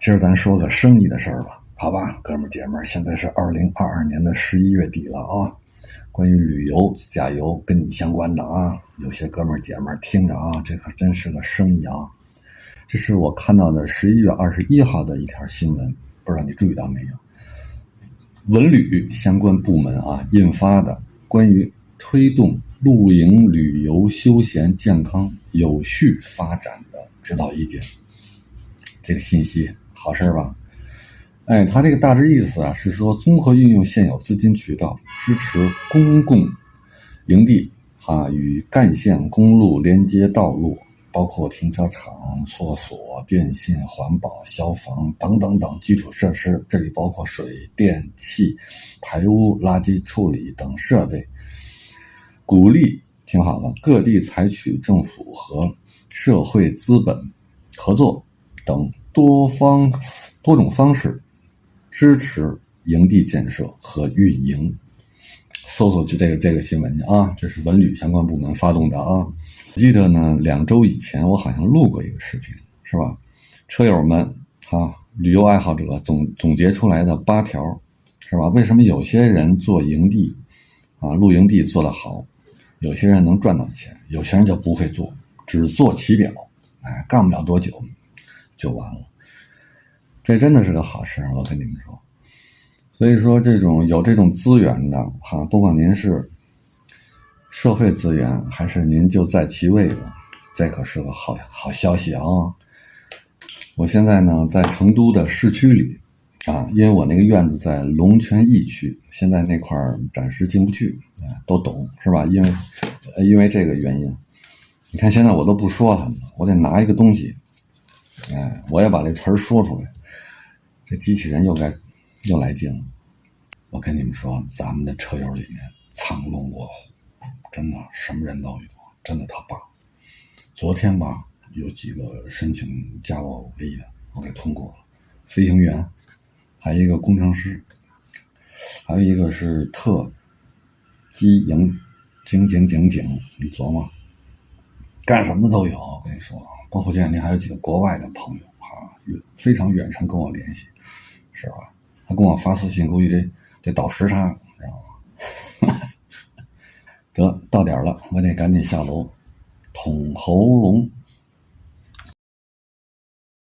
今儿咱说个生意的事儿吧，好吧，哥们儿姐们儿，现在是2022年的11月底了啊。关于旅游、自驾游跟你相关的啊，有些哥们儿姐们儿听着啊，这可真是个生意啊。这是我看到的11月21号的一条新闻，不知道你注意到没有？文旅相关部门啊印发的关于推动露营旅游休闲健康有序发展的指导意见。这个信息好事吧？它这个大致意思啊是说，综合运用现有资金渠道，支持公共营地与干线公路连接道路，包括停车场、厕所、电信、环保、消防等等等基础设施，这里包括水电气、排污、垃圾处理等设备，鼓励听好了，各地采取政府和社会资本合作等多种方式支持营地建设和运营。搜索就这个新闻啊，这是文旅相关部门发动的啊。记得呢，2周以前我好像录过一个视频，是吧？车友们旅游爱好者总结出来的8条，是吧？为什么有些人做营地露营地做得好，有些人能赚到钱，有些人就不会做，只做其表，干不了多久就完了。这真的是个好事，我跟你们说。所以说有这种资源的不管您是社会资源还是您就在其位的，这可是个好消息啊！我现在呢在成都的市区里因为我那个院子在龙泉驿区，现在那块暂时进不去，都懂是吧？因为这个原因，你看现在我都不说他们了，我得拿一个东西，我也把这词儿说出来，这机器人又来劲了。我跟你们说，咱们的车友里面藏龙卧虎，真的什么人都有，真的特棒。昨天吧，有几个申请加我微的，我给通过了。飞行员，还有一个工程师，还有一个是特机警，你琢磨，干什么的都有。我跟你说，包括这两天还有几个国外的朋友非常远程跟我联系，是吧？他跟我发私信，估计得倒时差，知道吗？得到点了，我得赶紧下楼捅喉咙。